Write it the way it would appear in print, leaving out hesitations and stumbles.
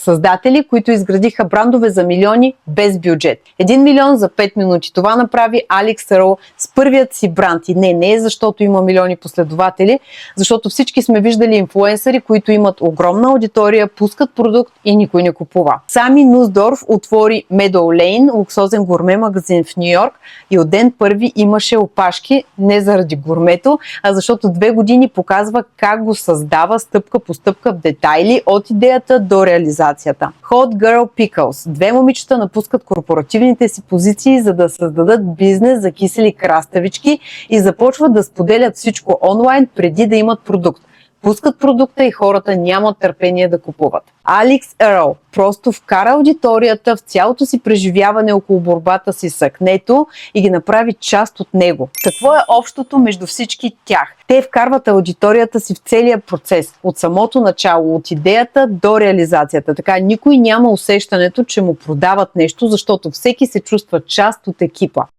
създатели, които изградиха брандове за милиони без бюджет. 1 милион за 5 минути. Това направи Алекс Еърл с първият си бранд. И не е защото има милиони последователи, защото всички сме виждали инфлуенсъри, които имат огромна аудитория, пускат продукт и никой не купува. Сами Нусдорф отвори Meadow Lane, луксозен гурме магазин в Ню Йорк, и от ден първи имаше опашки не заради гурмето, а защото 2 години показва как го създава стъпка по стъпка в детайли от идеята до реализацията. Hot Girl Pickles. 2 момичета напускат корпоративните си позиции, за да създадат бизнес за кисели краставички и започват да споделят всичко онлайн преди да имат продукт. Пускат продукта и хората нямат търпение да купуват. Алекс Еърл просто вкара аудиторията в цялото си преживяване около борбата си с акнето и ги направи част от него. Какво е общото между всички тях? Те вкарват аудиторията си в целия процес, от самото начало, от идеята до реализацията. Така никой няма усещането, че му продават нещо, защото всеки се чувства част от екипа.